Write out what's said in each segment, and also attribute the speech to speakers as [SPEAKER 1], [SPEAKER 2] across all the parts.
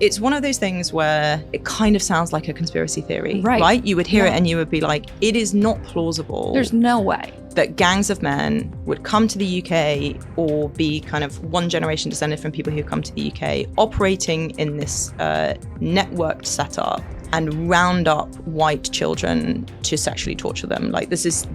[SPEAKER 1] It's one of those things where it kind of sounds like a conspiracy theory,
[SPEAKER 2] right?
[SPEAKER 1] Right? You would hear it and you would be like, it is not plausible.
[SPEAKER 2] There's no way
[SPEAKER 1] that gangs of men would come to the UK or be kind of one generation descended from people who come to the UK, operating in this networked setup and round up white children to sexually torture them. Like this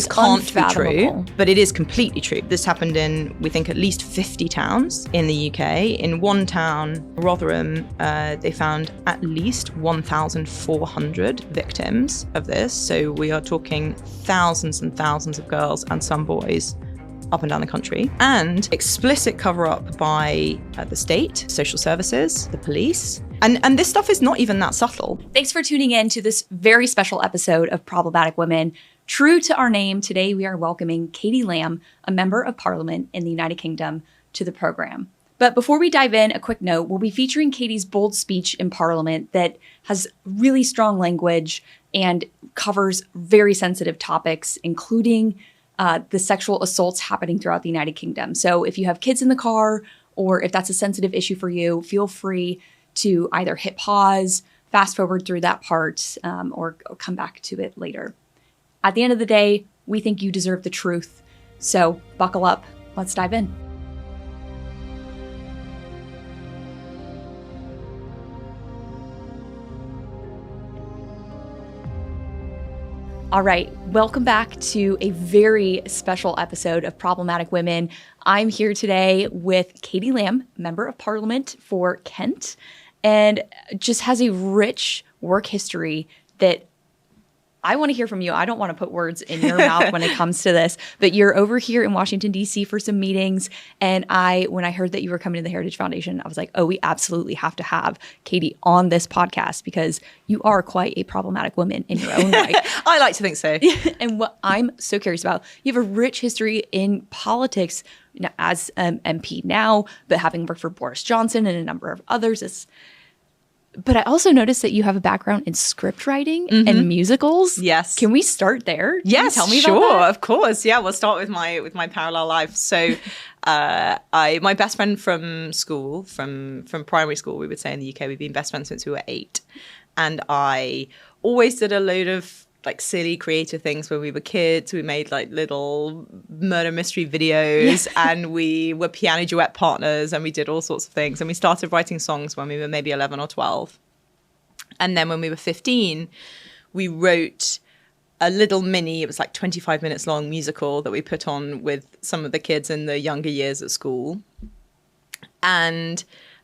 [SPEAKER 1] can't be true, but it is completely true. This happened in, we think, at least 50 towns in the UK. In one town, Rotherham, they found at least 1,400 victims of this. So we are talking thousands and thousands of girls and some boys up and down the country. And explicit cover-up by the state, social services, the police. And this stuff is not even that subtle.
[SPEAKER 2] Thanks for tuning in to this very special episode of Problematic Women. True to our name, today we are welcoming Katie Lam, a member of parliament in the United Kingdom, to the program. But before we dive in, a quick note, we'll be featuring Katie's bold speech in parliament that has really strong language and covers very sensitive topics, including the sexual assaults happening throughout the United Kingdom. So if you have kids in the car, or if that's a sensitive issue for you, feel free to either hit pause, fast forward through that part, or come back to it later. At the end of the day, we think you deserve the truth. So buckle up. Let's dive in. All right, welcome back to a very special episode of Problematic Women. I'm here today with Katie Lam, Member of Parliament for Kent, and just has a rich work history that I want to hear from you. I don't want to put words in your mouth when it comes to this, but you're over here in Washington, D.C. for some meetings. And when I heard that you were coming to the Heritage Foundation, I was like, oh, we absolutely have to have Katie on this podcast because you are quite a problematic woman in your own right.
[SPEAKER 1] I like to think so.
[SPEAKER 2] And what I'm so curious about, you have a rich history in politics as an MP now, but having worked for Boris Johnson and a number of others. But I also noticed that you have a background in script writing and musicals.
[SPEAKER 1] Yes.
[SPEAKER 2] Can we start there?
[SPEAKER 1] Yes,
[SPEAKER 2] tell me
[SPEAKER 1] sure,
[SPEAKER 2] about that?
[SPEAKER 1] Of course. Yeah, we'll start with my parallel life. So, my best friend from school, from primary school, we would say in the UK, we've been best friends since we were 8, and I always did a load of like silly creative things when we were kids. We made like little murder mystery videos and we were piano duet partners and we did all sorts of things. And we started writing songs when we were maybe 11 or 12. And then when we were 15, we wrote a little mini, it was like 25 minutes long musical that we put on with some of the kids in the younger years at school. And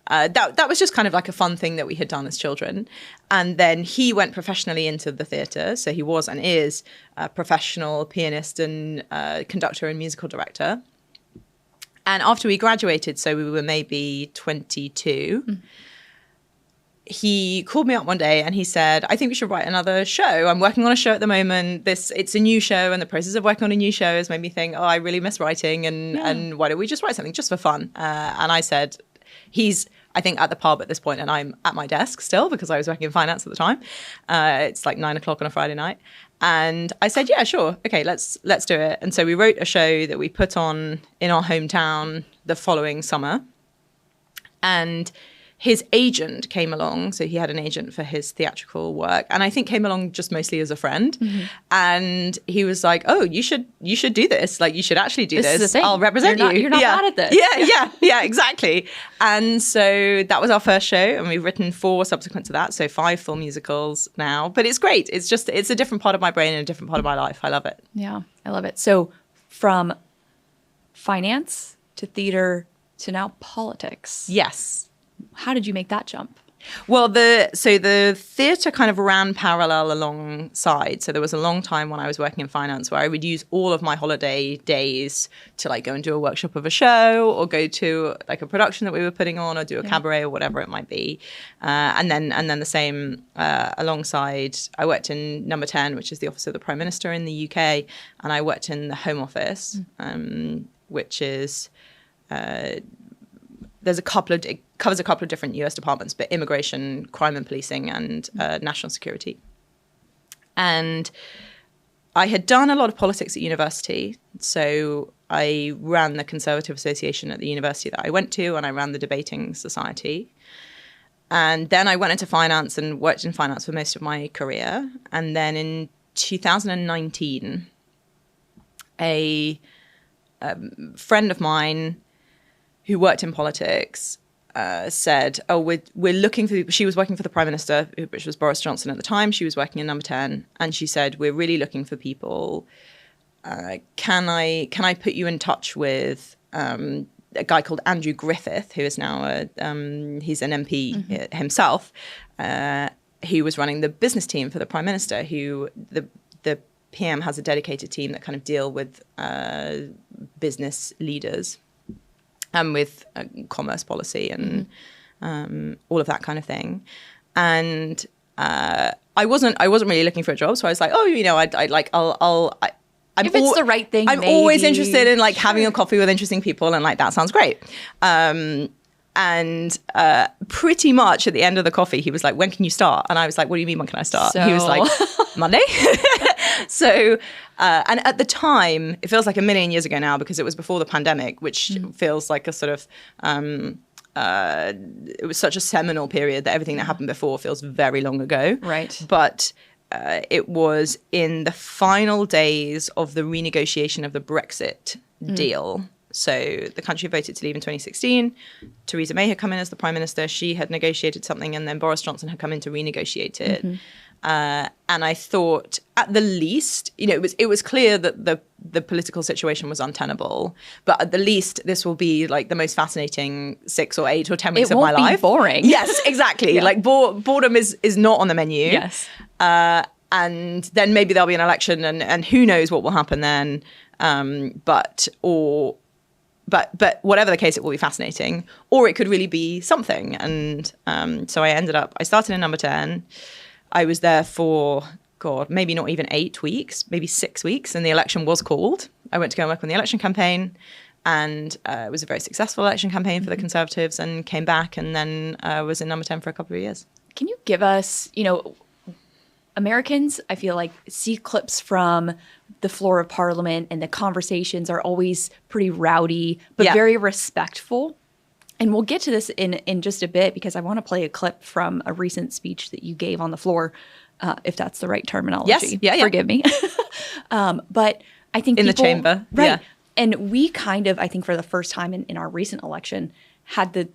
[SPEAKER 1] that was just kind of like a fun thing that we had done as children. And then he went professionally into the theatre. So he was and is a professional pianist and conductor and musical director. And after we graduated, so we were maybe 22, he called me up one day and he said, I think we should write another show. I'm working on a show at the moment. It's a new show, and the process of working on a new show has made me think, oh, I really miss writing, and why don't we just write something just for fun? And I said, he's, I think, at the pub at this point, and I'm at my desk still because I was working in finance at the time. It's like 9 o'clock on a Friday night. And I said, yeah, sure. Okay, let's do it. And so we wrote a show that we put on in our hometown the following summer. And his agent came along. So he had an agent for his theatrical work, and I think came along just mostly as a friend. And he was like, oh, you should do this. Like, you should actually do this.
[SPEAKER 2] Is the thing.
[SPEAKER 1] I'll represent you.
[SPEAKER 2] You're not bad at this.
[SPEAKER 1] Yeah, exactly. And so that was our first show, and we've written 4 subsequent to that. So 5 full musicals now, but it's great. It's a different part of my brain and a different part of my life. I love it.
[SPEAKER 2] Yeah, I love it. So from finance to theater to now politics.
[SPEAKER 1] Yes.
[SPEAKER 2] How did you make that jump?
[SPEAKER 1] Well, the theatre kind of ran parallel alongside. So there was a long time when I was working in finance where I would use all of my holiday days to like go and do a workshop of a show, or go to like a production that we were putting on, or do a cabaret or whatever it might be. And then the same alongside, I worked in Number 10, which is the Office of the Prime Minister in the UK, and I worked in the Home Office, which is it covers a couple of different US departments, but immigration, crime and policing, and national security. And I had done a lot of politics at university. So I ran the Conservative Association at the university that I went to, and I ran the Debating Society. And then I went into finance and worked in finance for most of my career. And then in 2019, a friend of mine who worked in politics said, "Oh, we're looking for people." She was working for the Prime Minister, which was Boris Johnson at the time. She was working in Number 10, and she said, "We're really looking for people. Can I put you in touch with a guy called Andrew Griffith, who is now he's an MP himself, who was running the business team for the Prime Minister, who the PM has a dedicated team that kind of deal with business leaders and with commerce policy and all of that kind of thing." And I wasn't really looking for a job, so I was like, "Oh, you know,
[SPEAKER 2] if it's the right thing,
[SPEAKER 1] I'm
[SPEAKER 2] maybe.
[SPEAKER 1] Always interested in like having a coffee with interesting people, and like that sounds great." And pretty much at the end of the coffee, he was like, "When can you start?" And I was like, "What do you mean, when can I start?" He was like, "Monday." So, and at the time, it feels like a million years ago now because it was before the pandemic, which feels like a sort of, it was such a seminal period that everything that happened before feels very long ago.
[SPEAKER 2] Right.
[SPEAKER 1] But it was in the final days of the renegotiation of the Brexit deal. So the country voted to leave in 2016. Theresa May had come in as the Prime Minister. She had negotiated something, and then Boris Johnson had come in to renegotiate it. And I thought, at the least, you know, it was clear that the political situation was untenable. But at the least, this will be like the most fascinating 6 or 8 or 10 weeks of my life.
[SPEAKER 2] It won't be boring.
[SPEAKER 1] Yes, exactly. Like boredom is not on the menu.
[SPEAKER 2] Yes.
[SPEAKER 1] And then maybe there'll be an election, and who knows what will happen then. But whatever the case, it will be fascinating, or it could really be something. And so I started in Number 10. I was there for, God, maybe not even 8 weeks, maybe 6 weeks, and the election was called. I went to go and work on the election campaign, and it was a very successful election campaign for the Conservatives, and came back, and then was in Number 10 for a couple of years.
[SPEAKER 2] Can you give us, you know, Americans, I feel like, see clips from the floor of Parliament, and the conversations are always pretty rowdy, but very respectful. And we'll get to this in just a bit, because I want to play a clip from a recent speech that you gave on the floor, if that's the right terminology.
[SPEAKER 1] Yes. Yeah.
[SPEAKER 2] Forgive me. But I think
[SPEAKER 1] in the chamber.
[SPEAKER 2] Right.
[SPEAKER 1] Yeah.
[SPEAKER 2] And we kind of, I think for the first time in our recent election, had the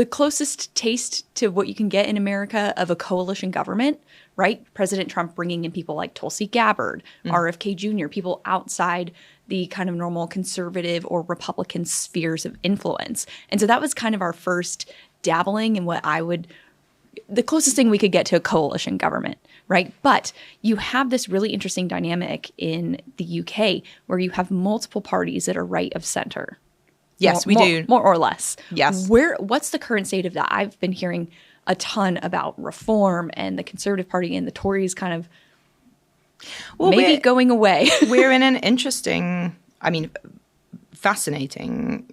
[SPEAKER 2] closest taste to what you can get in America of a coalition government, right? President Trump bringing in people like Tulsi Gabbard, RFK Jr., people outside the kind of normal conservative or Republican spheres of influence. And so that was kind of our first dabbling in the closest thing we could get to a coalition government, right? But you have this really interesting dynamic in the UK where you have multiple parties that are right of center.
[SPEAKER 1] Yes, we do.
[SPEAKER 2] More or less.
[SPEAKER 1] Yes.
[SPEAKER 2] What's the current state of that? I've been hearing a ton about reform and the Conservative Party and the Tories kind of maybe going away.
[SPEAKER 1] We're in an interesting, fascinating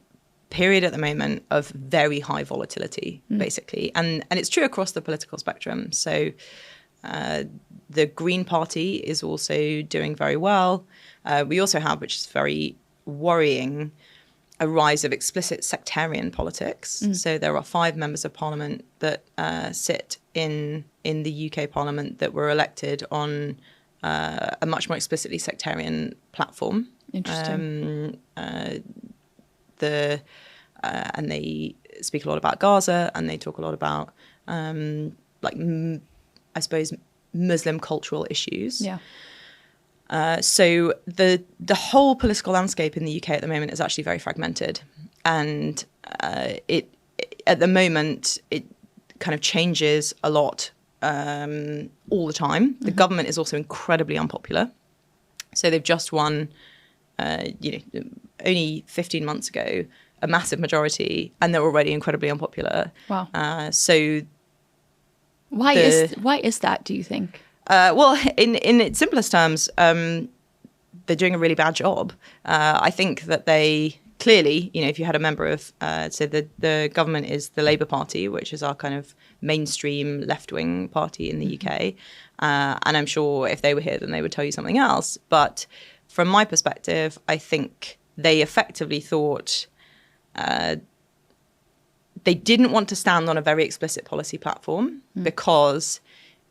[SPEAKER 1] period at the moment of very high volatility, basically. And it's true across the political spectrum. So the Green Party is also doing very well. We also have, which is very worrying, a rise of explicit sectarian politics. So there are 5 members of parliament that sit in the UK Parliament that were elected on a much more explicitly sectarian platform.
[SPEAKER 2] Interesting.
[SPEAKER 1] And they speak a lot about Gaza, and they talk a lot about, I suppose, Muslim cultural issues. Yeah. So the whole political landscape in the UK at the moment is actually very fragmented, and at the moment it kind of changes a lot all the time. The government is also incredibly unpopular. So they've just won, only 15 months ago, a massive majority, and they're already incredibly unpopular.
[SPEAKER 2] Wow.
[SPEAKER 1] So
[SPEAKER 2] why is that, do you think?
[SPEAKER 1] Well, in its simplest terms, they're doing a really bad job. I think that they clearly, if you had a member of, so the government is the Labour Party, which is our kind of mainstream left-wing party in the UK. And I'm sure if they were here, then they would tell you something else. But from my perspective, I think they effectively thought they didn't want to stand on a very explicit policy platform because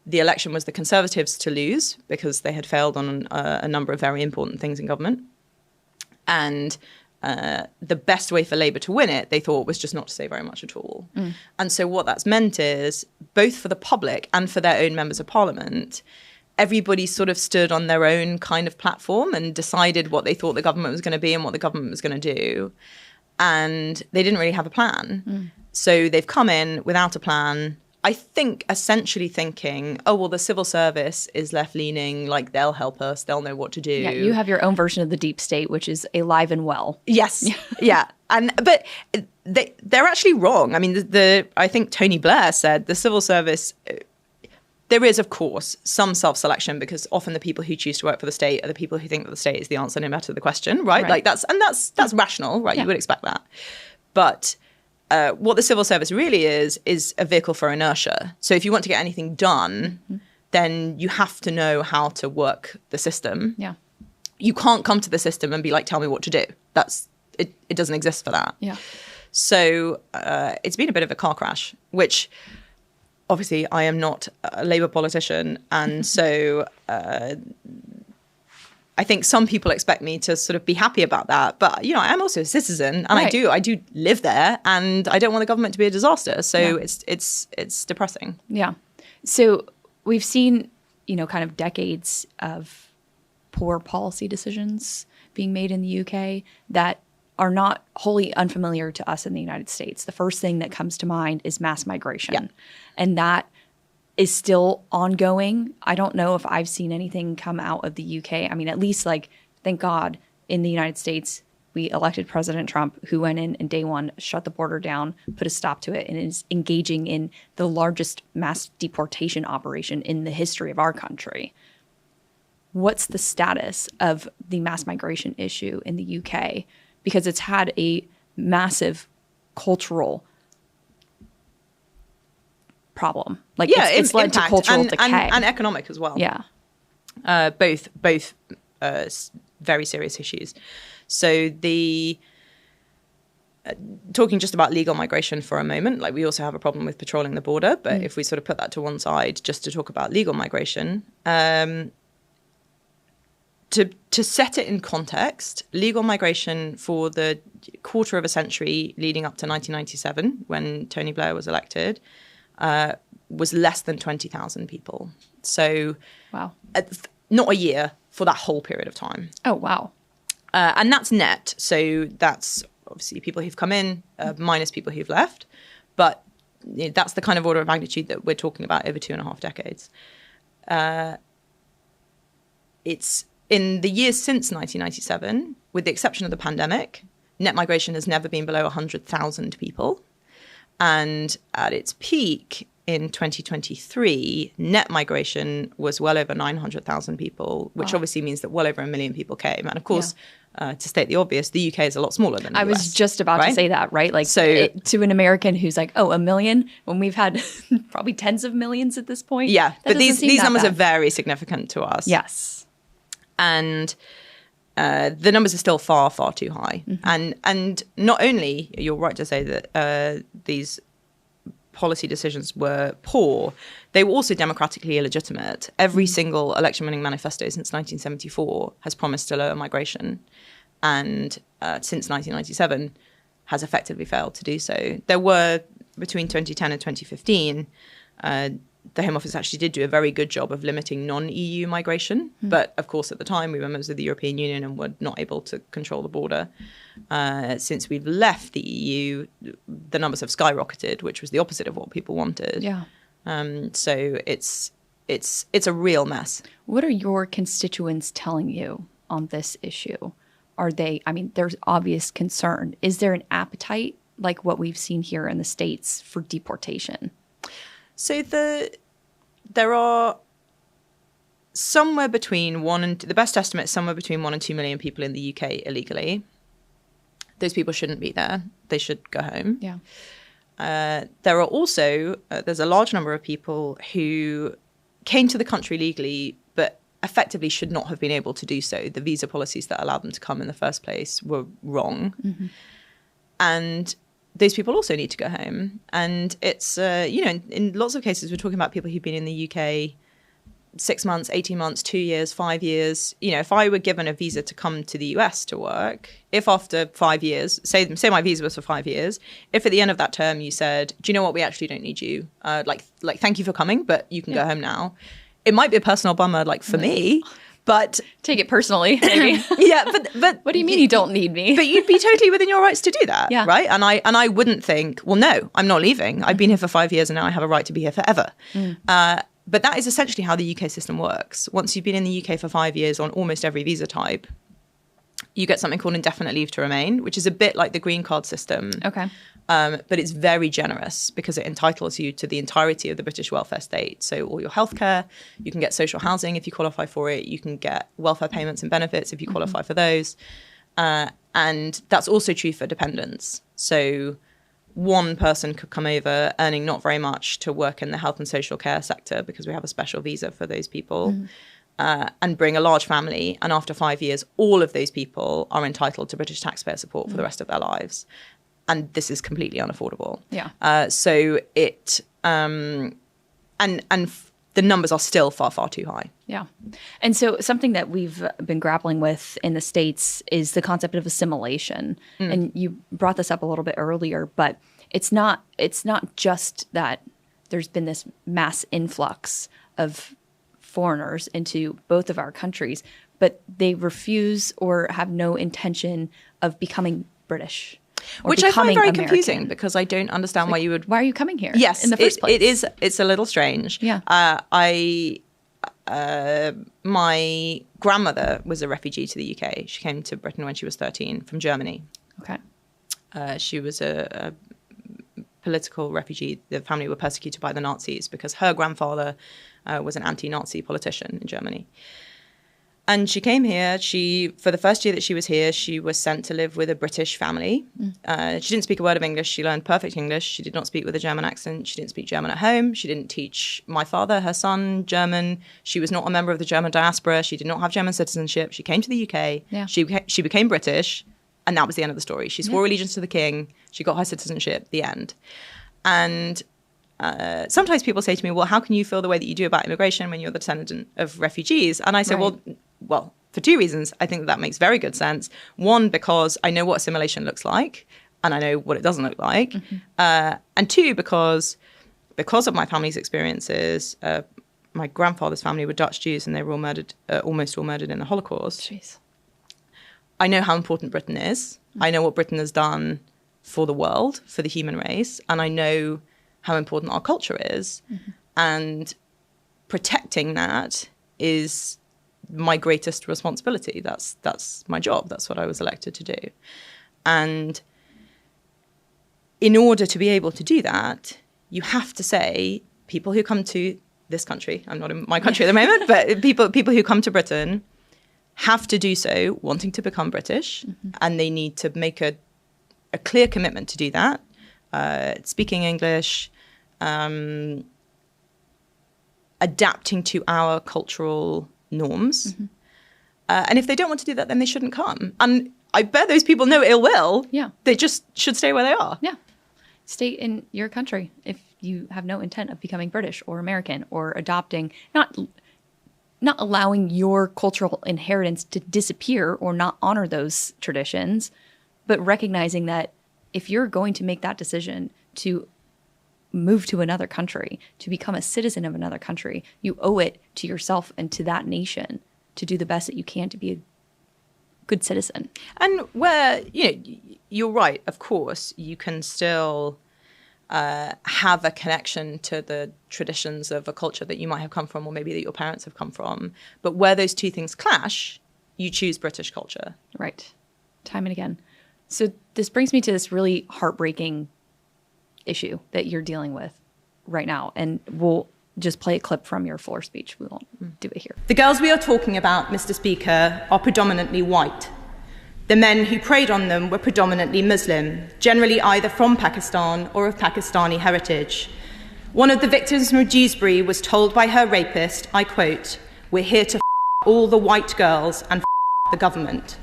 [SPEAKER 1] the election was the Conservatives to lose because they had failed on a number of very important things in government. And the best way for Labour to win it, they thought, was just not to say very much at all. And so what that's meant is, both for the public and for their own members of parliament, everybody sort of stood on their own kind of platform and decided what they thought the government was going to be and what the government was going to do. And they didn't really have a plan. So they've come in without a plan, I think essentially thinking, oh, well, the civil service is left-leaning, like they'll help us, they'll know what to do.
[SPEAKER 2] Yeah, you have your own version of the deep state, which is alive and well.
[SPEAKER 1] Yes, yeah. But they're actually wrong. I mean, I think Tony Blair said the civil service, there is, of course, some self-selection because often the people who choose to work for the state are the people who think that the state is the answer no matter the question, right? Like that's rational, right? Yeah. You would expect that. But what the civil service really is a vehicle for inertia. So if you want to get anything done, then you have to know how to work the system.
[SPEAKER 2] Yeah.
[SPEAKER 1] You can't come to the system and be like, tell me what to do. It doesn't exist for that.
[SPEAKER 2] Yeah.
[SPEAKER 1] So it's been a bit of a car crash, which obviously I am not a Labour politician. And so I think some people expect me to sort of be happy about that. But, you know, I'm also a citizen and I do live there and I don't want the government to be a disaster. So it's depressing.
[SPEAKER 2] Yeah. So we've seen, you know, kind of decades of poor policy decisions being made in the UK that are not wholly unfamiliar to us in the United States. The first thing that comes to mind is mass migration. Yeah. And that is still ongoing. I don't know if I've seen anything come out of the UK. I mean, at least, like, thank God, in the United States, we elected President Trump, who went in and day one, shut the border down, put a stop to it, and is engaging in the largest mass deportation operation in the history of our country. What's the status of the mass migration issue in the UK? Because it's had a massive cultural problem. Like, it's led to cultural decay.
[SPEAKER 1] And economic as well.
[SPEAKER 2] Yeah.
[SPEAKER 1] Both very serious issues. So talking just about legal migration for a moment, like we also have a problem with patrolling the border, but if we sort of put that to one side just to talk about legal migration, to set it in context, legal migration for the quarter of a century leading up to 1997, when Tony Blair was elected, was less than 20,000 people. So
[SPEAKER 2] wow,
[SPEAKER 1] not a year for that whole period of time.
[SPEAKER 2] Oh, wow.
[SPEAKER 1] And that's net. So that's obviously people who've come in minus people who've left. But you know, that's the kind of order of magnitude that we're talking about over 2.5 decades. It's in the years since 1997, with the exception of the pandemic, net migration has never been below 100,000 people. And at its peak in 2023, net migration was well over 900,000 people, which obviously means that well over 1 million people came. And of course, to state the obvious, the UK is a lot smaller than the US.
[SPEAKER 2] I was just about to say that, right? Like, so, to an American who's like, oh, 1 million, when we've had probably tens of millions at this point.
[SPEAKER 1] Yeah, but these numbers are very significant to us.
[SPEAKER 2] Yes.
[SPEAKER 1] And the numbers are still far, far too high. And not only, you're right to say that these policy decisions were poor, they were also democratically illegitimate. Every single election-winning manifesto since 1974 has promised to lower migration. And since 1997 has effectively failed to do so. There were, between 2010 and 2015, the Home Office actually did do a very good job of limiting non-EU migration. But of course, at the time, we were members of the European Union and were not able to control the border. Since we've left the EU, the numbers have skyrocketed, which was the opposite of what people wanted.
[SPEAKER 2] Yeah.
[SPEAKER 1] So it's a real mess.
[SPEAKER 2] What are your constituents telling you on this issue? Are they, I mean, there's obvious concern. Is there an appetite, like what we've seen here in the States, for deportation?
[SPEAKER 1] So there are somewhere between the best estimate is somewhere between 1 and 2 million people in the UK illegally. Those people shouldn't be there. They should go home.
[SPEAKER 2] Yeah.
[SPEAKER 1] There are also, there's a large number of people who came to the country legally, but effectively should not have been able to do so. The visa policies that allowed them to come in the first place were wrong. And those people also need to go home. And it's, in lots of cases, we're talking about people who've been in the UK 6 months, 18 months, 2 years, 5 years. If I were given a visa to come to the US to work, if after 5 years, say my visa was for 5 years, if at the end of that term you said, do you know what, we actually don't need you. Thank you for coming, but you can go home now. It might be a personal bummer, for me, but
[SPEAKER 2] take it personally, maybe.
[SPEAKER 1] Yeah, but
[SPEAKER 2] what do you mean you don't need me?
[SPEAKER 1] But you'd be totally within your rights to do that,
[SPEAKER 2] yeah.
[SPEAKER 1] right? And I wouldn't think, well, no, I'm not leaving. I've been here for 5 years and now I have a right to be here forever. But that is essentially how the UK system works. Once you've been in the UK for 5 years on almost every visa type, you get something called indefinite leave to remain, which is a bit like the green card system.
[SPEAKER 2] Okay.
[SPEAKER 1] But it's very generous because it entitles you to the entirety of the British welfare state. So all your healthcare, you can get social housing if you qualify for it. You can get welfare payments and benefits if you qualify for those. And that's also true for dependents. So one person could come over earning not very much to work in the health and social care sector because we have a special visa for those people. And bring a large family. And after 5 years, all of those people are entitled to British taxpayer support for the rest of their lives. And this is completely unaffordable.
[SPEAKER 2] Yeah.
[SPEAKER 1] So it, and the numbers are still far, far too high.
[SPEAKER 2] Yeah. And so something that we've been grappling with in the States is the concept of assimilation. And you brought this up a little bit earlier, but it's not just that there's been this mass influx of foreigners into both of our countries, but they refuse or have no intention of becoming British.
[SPEAKER 1] Which I find very
[SPEAKER 2] American.
[SPEAKER 1] Confusing because I don't understand why you would.
[SPEAKER 2] Why are you coming here?
[SPEAKER 1] Yes,
[SPEAKER 2] in the first place.
[SPEAKER 1] It's a little strange.
[SPEAKER 2] Yeah.
[SPEAKER 1] My grandmother was a refugee to the UK. She came to Britain when she was 13 from Germany.
[SPEAKER 2] Okay.
[SPEAKER 1] She was a political refugee. The family were persecuted by the Nazis because her grandfather was an anti-Nazi politician in Germany. And she came here. For the first year that she was here, she was sent to live with a British family. She didn't speak a word of English. She learned perfect English. She did not speak with a German accent. She didn't speak German at home. She didn't teach my father, her son, German. She was not a member of the German diaspora. She did not have German citizenship. She came to the UK.
[SPEAKER 2] Yeah.
[SPEAKER 1] She became British. And that was the end of the story. She swore allegiance to the king. She got her citizenship. The end. And sometimes people say to me, well, how can you feel the way that you do about immigration when you're the descendant of refugees? And I say, well, for two reasons. I think that makes very good sense. One, because I know what assimilation looks like and I know what it doesn't look like. And two, because of my family's experiences, my grandfather's family were Dutch Jews and they were all murdered, almost all murdered in the Holocaust.
[SPEAKER 2] Jeez.
[SPEAKER 1] I know how important Britain is. I know what Britain has done for the world, for the human race. And I know how important our culture is. And protecting that is my greatest responsibility. That's my job. That's what I was elected to do. And in order to be able to do that, you have to say people who come to this country, I'm not in my country at the moment, but people who come to Britain have to do so wanting to become British, and they need to make a clear commitment to do that. Speaking English, adapting to our cultural norms. And if they don't want to do that, then they shouldn't come. And I bet those people know ill will.
[SPEAKER 2] Yeah.
[SPEAKER 1] They just should stay where they are.
[SPEAKER 2] Yeah. Stay in your country if you have no intent of becoming British or American or adopting, not allowing your cultural inheritance to disappear or not honor those traditions, but recognizing that if you're going to make that decision to move to another country, to become a citizen of another country, you owe it to yourself and to that nation to do the best that you can to be a good citizen. And
[SPEAKER 1] where, you're right, of course, you can still have a connection to the traditions of a culture that you might have come from or maybe that your parents have come from. But where those two things clash, you choose British culture.
[SPEAKER 2] Right. Time and again. So this brings me to this really heartbreaking issue that you're dealing with right now. And we'll just play a clip from your floor speech. We won't do it here.
[SPEAKER 1] The girls we are talking about, Mr. Speaker, are predominantly white. The men who preyed on them were predominantly Muslim, generally either from Pakistan or of Pakistani heritage. One of the victims from Dewsbury was told by her rapist, I quote, "We're here to all the white girls and the government."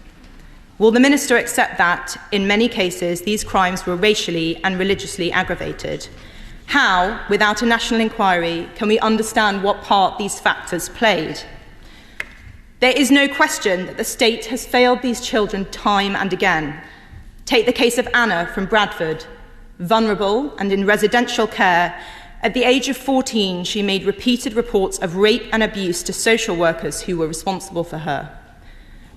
[SPEAKER 3] Will the minister accept that, in many cases, these crimes were racially and religiously aggravated? How, without a national inquiry, can we understand what part these factors played? There is no question that the state has failed these children time and again. Take the case of Anna from Bradford. Vulnerable and in residential care, at the age of 14, she made repeated reports of rape and abuse to social workers who were responsible for her.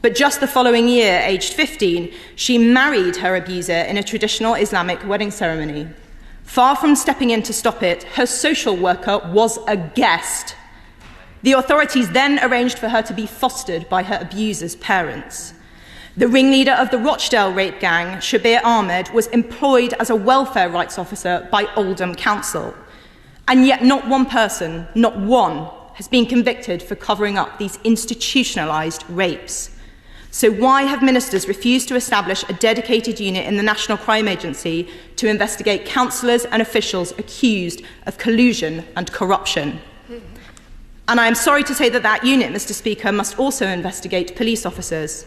[SPEAKER 3] But just the following year, aged 15, she married her abuser in a traditional Islamic wedding ceremony. Far from stepping in to stop it, her social worker was aghast. The authorities then arranged for her to be fostered by her abuser's parents. The ringleader of the Rochdale rape gang, Shabir Ahmed, was employed as a welfare rights officer by Oldham Council. And yet not one person, not one, has been convicted for covering up these institutionalised rapes. So why have ministers refused to establish a dedicated unit in the National Crime Agency to investigate councillors and officials accused of collusion and corruption? And I am sorry to say that that unit, Mr. Speaker, must also investigate police officers.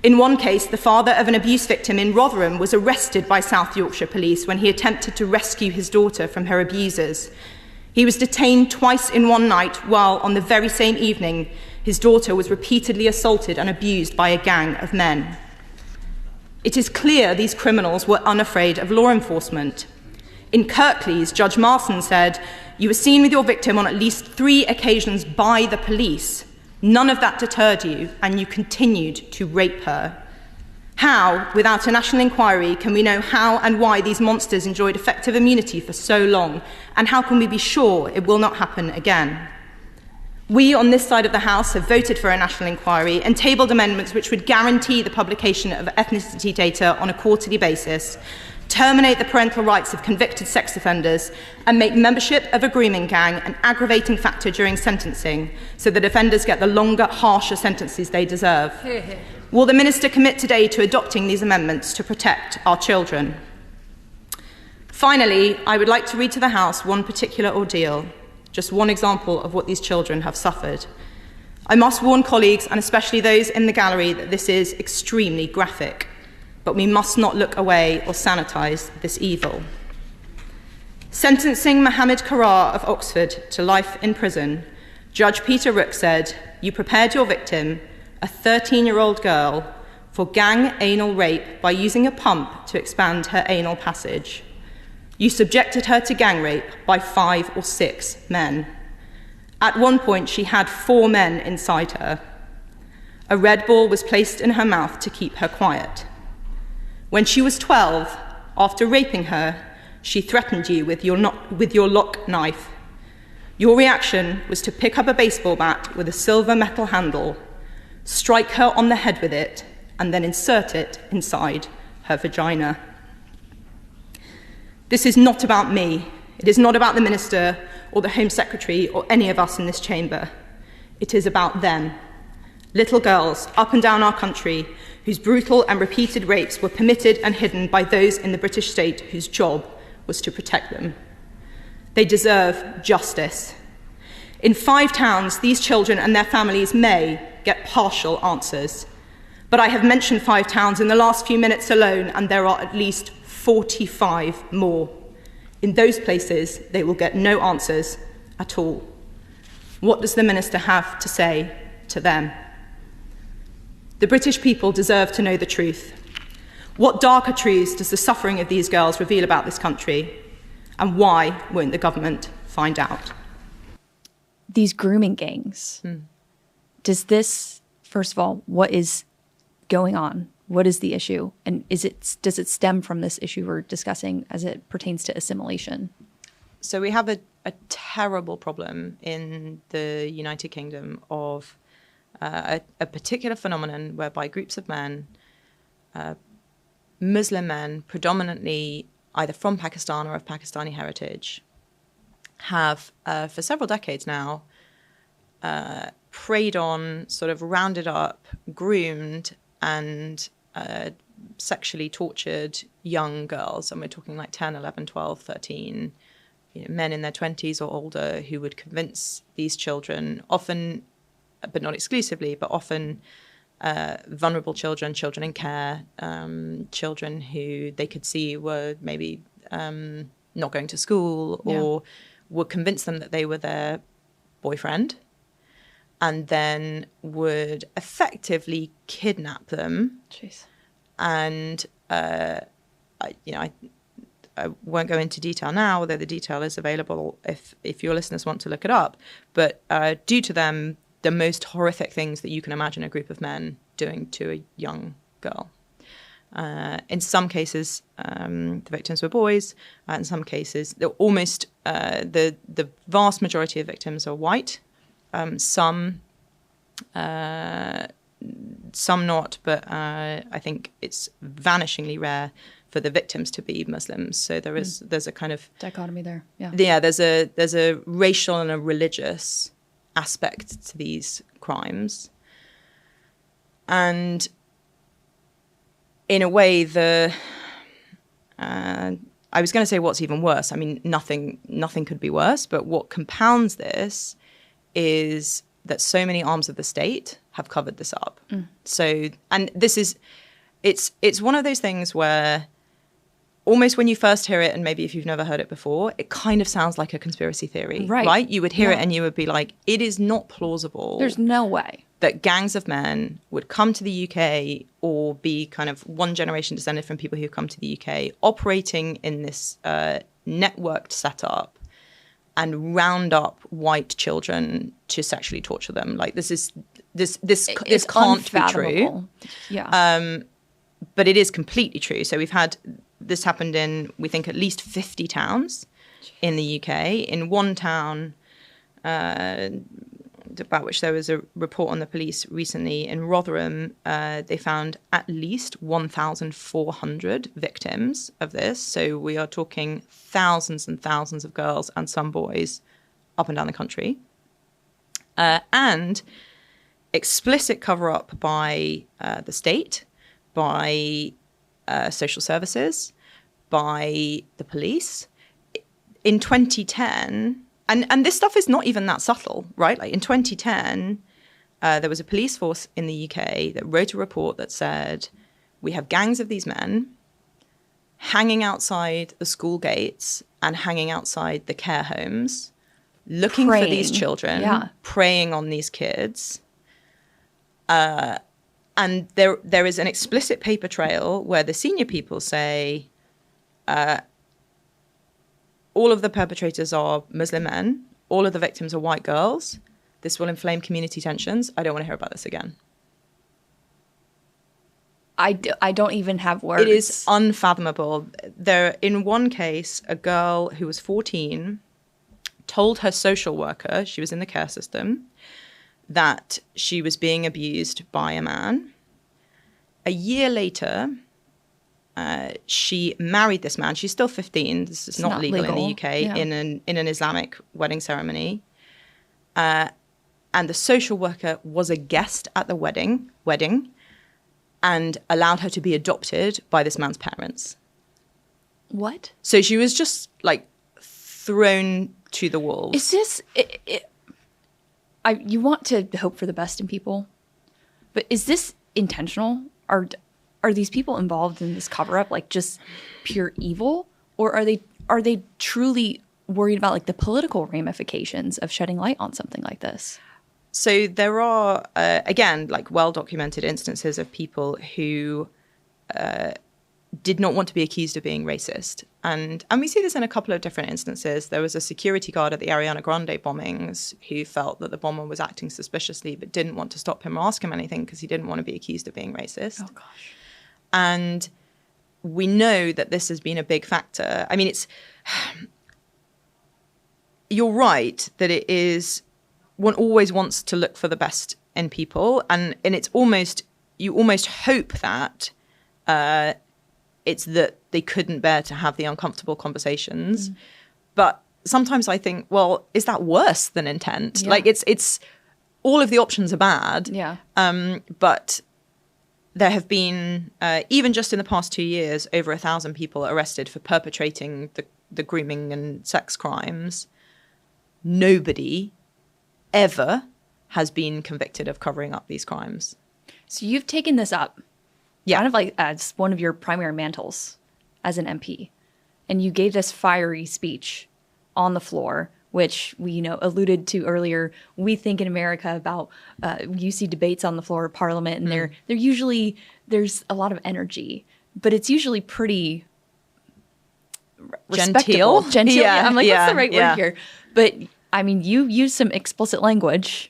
[SPEAKER 3] In one case, the father of an abuse victim in Rotherham was arrested by South Yorkshire Police when he attempted to rescue his daughter from her abusers. He was detained twice in one night, while on the very same evening, his daughter was repeatedly assaulted and abused by a gang of men. It is clear these criminals were unafraid of law enforcement. In Kirklees, Judge Marson said, "You were seen with your victim on at least 3 occasions by the police. None of that deterred you, and you continued to rape her." How, without a national inquiry, can we know how and why these monsters enjoyed effective immunity for so long, and how can we be sure it will not happen again? We on this side of the House have voted for a national inquiry and tabled amendments which would guarantee the publication of ethnicity data on a quarterly basis, terminate the parental rights of convicted sex offenders, and make membership of a grooming gang an aggravating factor during sentencing so that offenders get the longer, harsher sentences they deserve. Will the minister commit today to adopting these amendments to protect our children? Finally, I would like to read to the House one particular ordeal, just one example of what these children have suffered. I must warn colleagues, and especially those in the gallery, that this is extremely graphic, but we must not look away or sanitise this evil. Sentencing Mohammed Karar of Oxford to life in prison, Judge Peter Rook said, "You prepared your victim, a 13-year-old girl, for gang anal rape by using a pump to expand her anal passage. You subjected her to gang rape by 5 or 6 men. At one point, she had 4 men inside her. A red ball was placed in her mouth to keep her quiet. When she was 12, after raping her, she threatened you with your lock knife. Your reaction was to pick up a baseball bat with a silver metal handle, strike her on the head with it, and then insert it inside her vagina." This is not about me. It is not about the Minister or the Home Secretary or any of us in this chamber. It is about them. Little girls up and down our country whose brutal and repeated rapes were permitted and hidden by those in the British state whose job was to protect them. They deserve justice. In 5 towns, these children and their families may get partial answers. But I have mentioned 5 towns in the last few minutes alone, and there are at least 45 more. In those places, they will get no answers at all. What does the Minister have to say to them? The British people deserve to know the truth. What darker truths does the suffering of these girls reveal about this country? And why won't the government find out?
[SPEAKER 2] These grooming gangs, does this, first of all, what is going on? What is the issue? And does it stem from this issue we're discussing as it pertains to assimilation?
[SPEAKER 1] So we have a terrible problem in the United Kingdom of a particular phenomenon whereby groups of men, Muslim men, predominantly either from Pakistan or of Pakistani heritage, have for several decades now preyed on, sort of rounded up, groomed, and sexually tortured young girls. And we're talking like 10, 11, 12, 13, men in their 20s or older who would convince these children, often, but not exclusively, but often vulnerable children, children in care, children who they could see were maybe not going to school, or would convince them that they were their boyfriend, and then would effectively kidnap them.
[SPEAKER 2] Jeez.
[SPEAKER 1] And I won't go into detail now, although the detail is available if your listeners want to look it up. But do to them the most horrific things that you can imagine a group of men doing to a young girl. In some cases, the victims were boys. In some cases, the vast majority of victims are white. Some not, but I think it's vanishingly rare for the victims to be Muslims. So there's a kind of
[SPEAKER 2] dichotomy there.
[SPEAKER 1] Yeah, there's a racial and a religious aspect to these crimes, and in a way, I was going to say what's even worse. I mean, nothing could be worse. But what compounds this is that so many arms of the state have covered this up. So, and this is, it's one of those things where almost when you first hear it, and maybe if you've never heard it before, it kind of sounds like a conspiracy theory, right? You would hear it and you would be like, it is not plausible.
[SPEAKER 2] There's no way
[SPEAKER 1] that gangs of men would come to the UK or be kind of one generation descended from people who come to the UK, operating in this networked setup and round up white children to sexually torture them. Like this can't be true.
[SPEAKER 2] Yeah.
[SPEAKER 1] But it is completely true. So we've had this happened in, we think, at least 50 towns in the UK. In one town, about which there was a report on the police recently, in Rotherham, they found at least 1,400 victims of this. So we are talking thousands and thousands of girls and some boys up and down the country. And explicit cover-up by the state, by social services, by the police. In 2010, and this stuff is not even that subtle, right? Like in 2010, there was a police force in the UK that wrote a report that said, we have gangs of these men hanging outside the school gates and hanging outside the care homes, looking for these children, preying on these kids. And there is an explicit paper trail where the senior people say, all of the perpetrators are Muslim men. All of the victims are white girls. This will inflame community tensions. I don't want to hear about this again.
[SPEAKER 2] I don't even have words.
[SPEAKER 1] It is unfathomable. In one case, a girl who was 14 told her social worker, she was in the care system, that she was being abused by a man. A year later, she married this man. She's still 15. This is not legal in the UK, in an Islamic wedding ceremony. And the social worker was a guest at the wedding and allowed her to be adopted by this man's parents.
[SPEAKER 2] What?
[SPEAKER 1] So she was just like thrown to the wolves.
[SPEAKER 2] Is this... you want to hope for the best in people, but is this intentional? Are these people involved in this cover-up like just pure evil, or are they truly worried about like the political ramifications of shedding light on something like this?
[SPEAKER 1] So there are again like well-documented instances of people who did not want to be accused of being racist, and we see this in a couple of different instances. There was a security guard at the Ariana Grande bombings who felt that the bomber was acting suspiciously but didn't want to stop him or ask him anything because he didn't want to be accused of being racist.
[SPEAKER 2] Oh gosh.
[SPEAKER 1] And we know that this has been a big factor. I mean, you're right that it is, one always wants to look for the best in people, and you almost hope that it's that they couldn't bear to have the uncomfortable conversations. But sometimes I think, well, is that worse than intent? Like it's all of the options are bad. But there have been, even just in the past 2 years, over 1,000 people arrested for perpetrating the grooming and sex crimes. Nobody ever has been convicted of covering up these crimes.
[SPEAKER 2] So you've taken this up,
[SPEAKER 1] Yeah.
[SPEAKER 2] kind of like as one of your primary mantles as an MP, and you gave this fiery speech on the floor, which we alluded to earlier. We think in America about you see debates on the floor of Parliament, and they're usually there's a lot of energy, but it's usually pretty respectable. Genteel. Yeah, I'm like, what's the right word here? But I mean, you use some explicit language.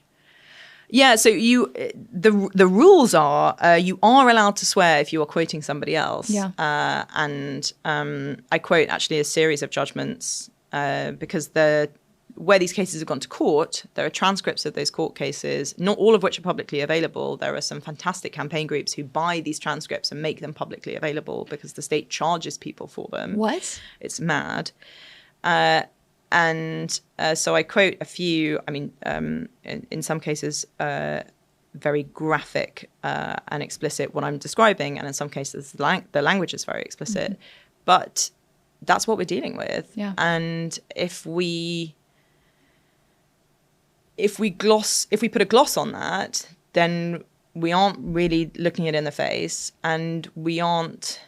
[SPEAKER 1] Yeah, so the rules are you are allowed to swear if you are quoting somebody else.
[SPEAKER 2] Yeah.
[SPEAKER 1] And I quote actually a series of judgments because where these cases have gone to court, there are transcripts of those court cases, not all of which are publicly available. There are some fantastic campaign groups who buy these transcripts and make them publicly available because the state charges people for them.
[SPEAKER 2] What?
[SPEAKER 1] It's mad. So I quote a few, I mean, in some cases, very graphic and explicit what I'm describing. And in some cases, the language is very explicit. Mm-hmm. But that's what we're dealing with.
[SPEAKER 2] Yeah.
[SPEAKER 1] And if we put a gloss on that, then we aren't really looking it in the face, and we aren't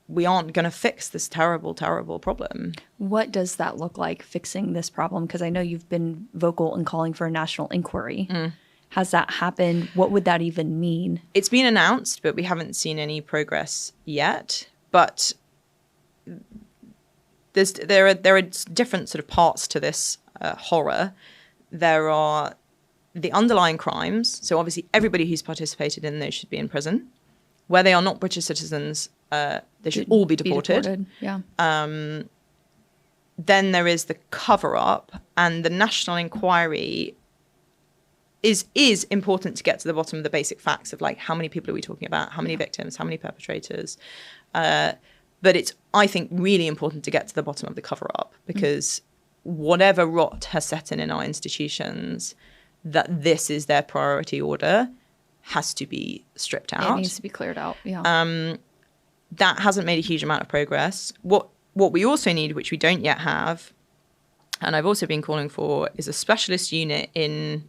[SPEAKER 1] going to fix this terrible, terrible problem.
[SPEAKER 2] What does that look like, fixing this problem? Because I know you've been vocal in calling for a national inquiry. Has that happened? What would that even mean?
[SPEAKER 1] It's been announced, but we haven't seen any progress yet. But there are different sort of parts to this horror. There are the underlying crimes. So obviously everybody who's participated in those should be in prison. Where they are not British citizens, they should all be deported.
[SPEAKER 2] Yeah.
[SPEAKER 1] Then there is the cover-up, and the national inquiry is important to get to the bottom of the basic facts of like how many people are we talking about, how many victims, how many perpetrators. But it's, I think, really important to get to the bottom of the cover-up because whatever rot has set in our institutions, that this is their priority order, has to be stripped out.
[SPEAKER 2] It needs to be cleared out. Yeah.
[SPEAKER 1] That hasn't made a huge amount of progress. What we also need, which we don't yet have, and I've also been calling for, is a specialist unit in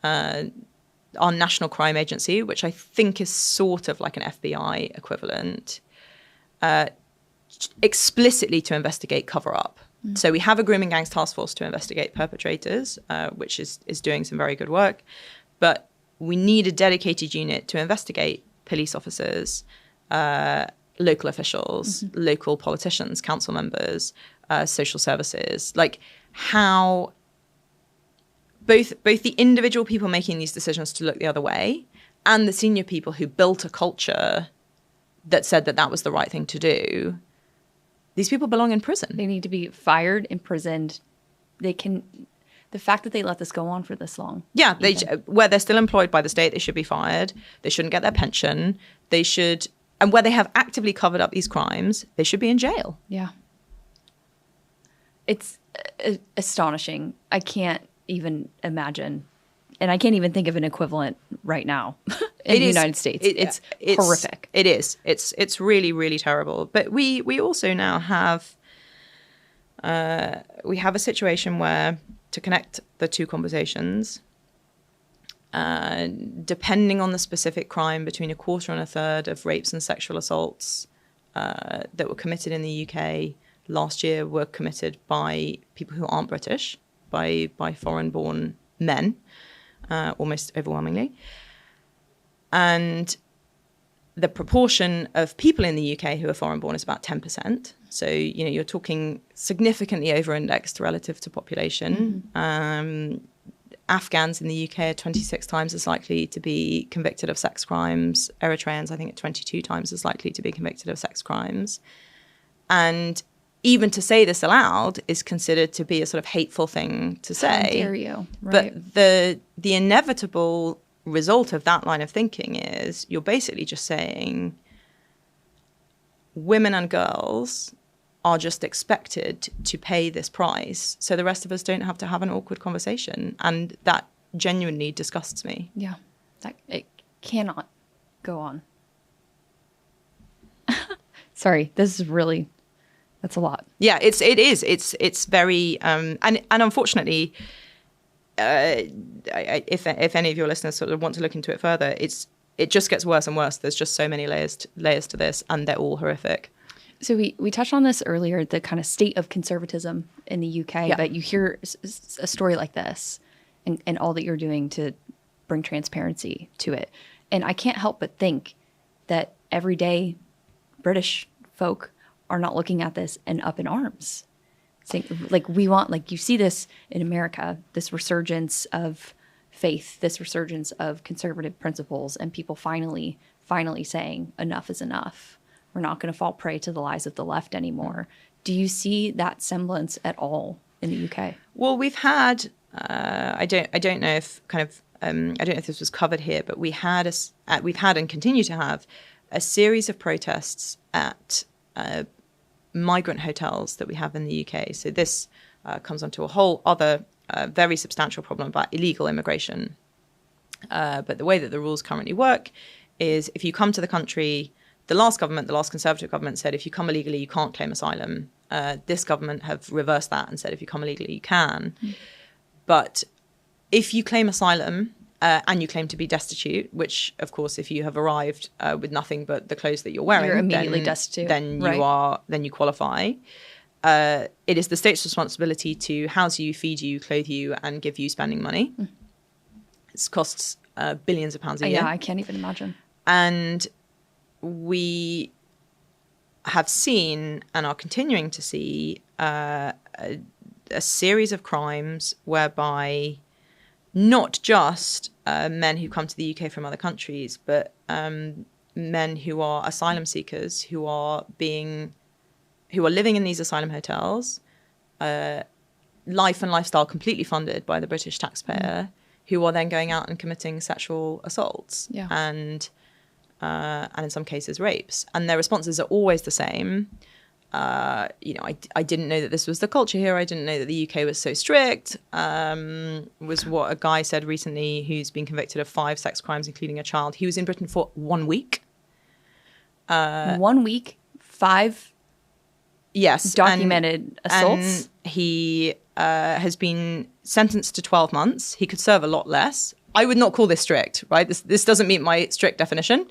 [SPEAKER 1] our National Crime Agency, which I think is sort of like an FBI equivalent, explicitly to investigate cover-up. So we have a grooming gangs task force to investigate perpetrators, which is doing some very good work. But we need a dedicated unit to investigate police officers, local officials, local politicians, council members, social services, like how both the individual people making these decisions to look the other way and the senior people who built a culture that said that was the right thing to do. These people belong in prison.
[SPEAKER 2] They need to be fired, imprisoned. The fact that they let this go on for this long.
[SPEAKER 1] Yeah, where they're still employed by the state, they should be fired. They shouldn't get their pension. And where they have actively covered up these crimes, they should be in jail.
[SPEAKER 2] Yeah. It's astonishing. I can't even imagine. And I can't even think of an equivalent right now in the United States. It's horrific.
[SPEAKER 1] It is. It's really, really terrible. But we also now have a situation where, to connect the two conversations, depending on the specific crime, between a quarter and a third of rapes and sexual assaults that were committed in the UK last year were committed by people who aren't British, by foreign-born men. Almost overwhelmingly. And the proportion of people in the UK who are foreign born is about 10%. So, you're talking significantly over-indexed relative to population. Afghans in the UK are 26 times as likely to be convicted of sex crimes. Eritreans, I think, are 22 times as likely to be convicted of sex crimes. And even to say this aloud is considered to be a sort of hateful thing to say.
[SPEAKER 2] How dare you? Right.
[SPEAKER 1] But the inevitable result of that line of thinking is you're basically just saying women and girls are just expected to pay this price, so the rest of us don't have to have an awkward conversation. And that genuinely disgusts me.
[SPEAKER 2] Yeah. It cannot go on. Sorry, this is really... That's a lot.
[SPEAKER 1] Yeah, it is. It's very and unfortunately, if any of your listeners sort of want to look into it further, it's it just gets worse and worse. There's just so many layers to this, and they're all horrific.
[SPEAKER 2] So we touched on this earlier, the kind of state of conservatism in the UK, but you hear a story like this and all that you're doing to bring transparency to it. And I can't help but think that everyday British folk are not looking at this and up in arms. Saying, like, we want, like, you see this in America, this resurgence of faith, this resurgence of conservative principles, and people finally saying enough is enough. We're not going to fall prey to the lies of the left anymore. Do you see that semblance at all in the UK?
[SPEAKER 1] Well, we've had, I don't know if I don't know if this was covered here, but we've had and continue to have a series of protests at migrant hotels that we have in the UK. So this comes onto a whole other very substantial problem about illegal immigration. But the way that the rules currently work is if you come to the country, the last Conservative government said if you come illegally, you can't claim asylum. This government have reversed that and said if you come illegally, you can. But if you claim asylum and you claim to be destitute, which, of course, if you have arrived with nothing but the clothes that you're wearing,
[SPEAKER 2] you're immediately destitute.
[SPEAKER 1] Then you qualify. It is the state's responsibility to house you, feed you, clothe you, and give you spending money. It costs billions of pounds a year.
[SPEAKER 2] Yeah, I can't even imagine.
[SPEAKER 1] And we have seen and are continuing to see a series of crimes whereby not just men who come to the UK from other countries, but men who are asylum seekers, who are living in these asylum hotels, life and lifestyle completely funded by the British taxpayer, who are then going out and committing sexual assaults and in some cases rapes. And their responses are always the same. I didn't know that this was the culture here. I didn't know that the UK was so strict, was what a guy said recently who's been convicted of 5 sex crimes, including a child. He was in Britain for 1 week.
[SPEAKER 2] 1 week, 5 documented assaults.
[SPEAKER 1] And he has been sentenced to 12 months. He could serve a lot less. I would not call this strict, right? This doesn't meet my strict definition.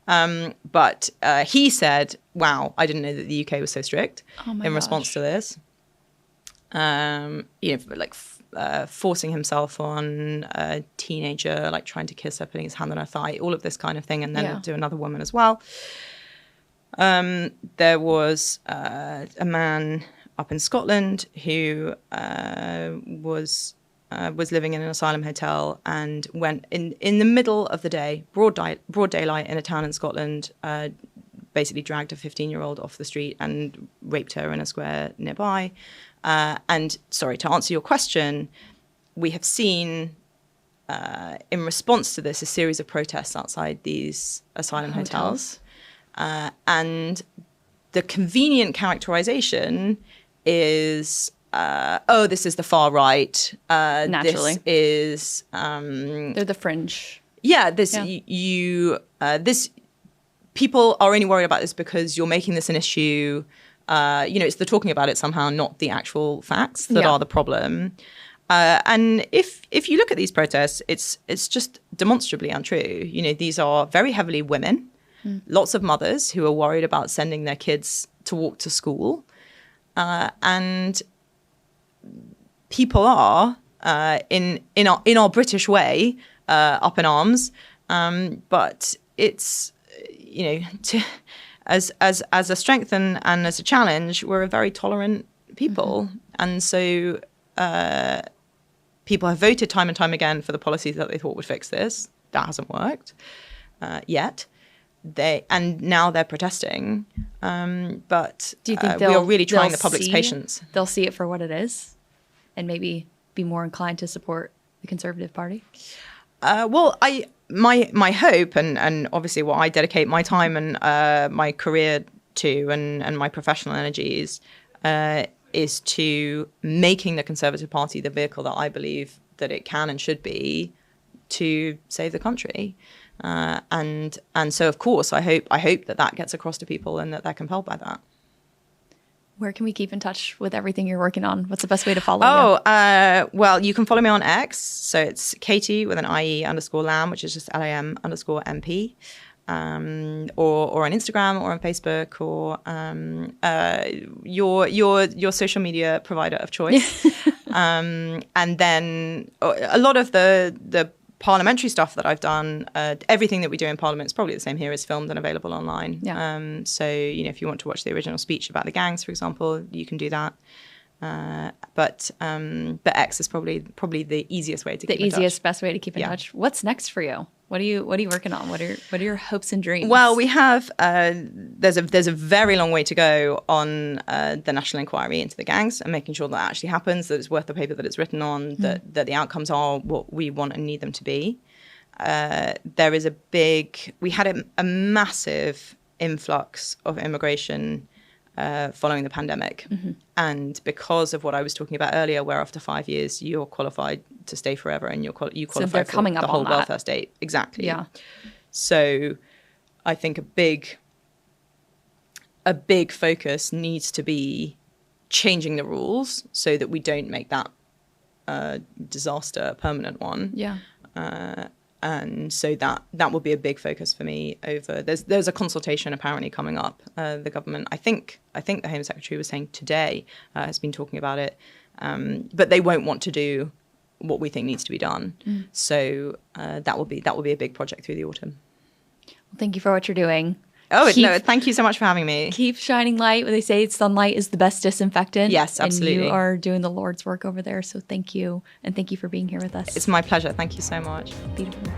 [SPEAKER 1] But he said, wow, I didn't know that the UK was so strict in response to this. Forcing himself on a teenager, like trying to kiss her, putting his hand on her thigh, all of this kind of thing, and then to another woman as well. There was a man up in Scotland who was living in an asylum hotel and went in the middle of the day, broad daylight in a town in Scotland, basically dragged a 15-year-old off the street and raped her in a square nearby. And sorry, to answer your question, we have seen in response to this a series of protests outside these asylum hotels. And the convenient characterization is, this is the far right.
[SPEAKER 2] Naturally.
[SPEAKER 1] This is...
[SPEAKER 2] they're the fringe.
[SPEAKER 1] Yeah, people are only worried about this because you're making this an issue. It's the talking about it somehow, not the actual facts that are the problem. And if you look at these protests, it's just demonstrably untrue. These are very heavily women, lots of mothers who are worried about sending their kids to walk to school. And people are, in our British way, up in arms. But it's, as a strength and as a challenge, we're a very tolerant people. And so people have voted time and time again for the policies that they thought would fix this. That hasn't worked yet. And now they're protesting. But
[SPEAKER 2] do you think
[SPEAKER 1] we are really trying the public's patience.
[SPEAKER 2] They'll see it for what it is and maybe be more inclined to support the Conservative Party? My hope and obviously what I dedicate my time and my career to and my professional energies is to making the Conservative Party the vehicle that I believe that it can and should be to save the country. And so, of course, I hope that gets across to people and that they're compelled by that. Where can we keep in touch with everything you're working on? What's the best way to follow you?
[SPEAKER 1] Well, you can follow me on X. So it's Katie with an IE _ Lam, which is just LAM _ MP. Or on Instagram or on Facebook or your social media provider of choice. And then a lot of the parliamentary stuff that I've done, everything that we do in Parliament is probably the same here, is filmed and available online.
[SPEAKER 2] Yeah.
[SPEAKER 1] So, if you want to watch the original speech about the gangs, for example, you can do that. But X is probably the easiest way to keep in touch.
[SPEAKER 2] The easiest, best way to keep in touch. What's next for you? What are you working on? What are your hopes and dreams?
[SPEAKER 1] Well, we have there's a very long way to go on the national inquiry into the gangs and making sure that actually happens, that it's worth the paper that it's written on, that the outcomes are what we want and need them to be. There is we had a massive influx of immigration following the pandemic. And because of what I was talking about earlier, where after 5 years you're qualified to stay forever and you qualify
[SPEAKER 2] so they're
[SPEAKER 1] for
[SPEAKER 2] coming up
[SPEAKER 1] the whole
[SPEAKER 2] on that.
[SPEAKER 1] welfare state. Exactly.
[SPEAKER 2] Yeah.
[SPEAKER 1] So I think a big focus needs to be changing the rules so that we don't make that disaster a permanent one.
[SPEAKER 2] Yeah.
[SPEAKER 1] And so that will be a big focus for me. There's a consultation apparently coming up. The government, I think the Home Secretary was saying today, has been talking about it, but they won't want to do what we think needs to be done. So that will be a big project through the autumn.
[SPEAKER 2] Well, thank you for what you're doing.
[SPEAKER 1] Thank you so much for having me.
[SPEAKER 2] Keep shining light. They say sunlight is the best disinfectant.
[SPEAKER 1] Yes, absolutely.
[SPEAKER 2] And you are doing the Lord's work over there. So thank you. And thank you for being here with us.
[SPEAKER 1] It's my pleasure. Thank you so much.
[SPEAKER 2] Beautiful.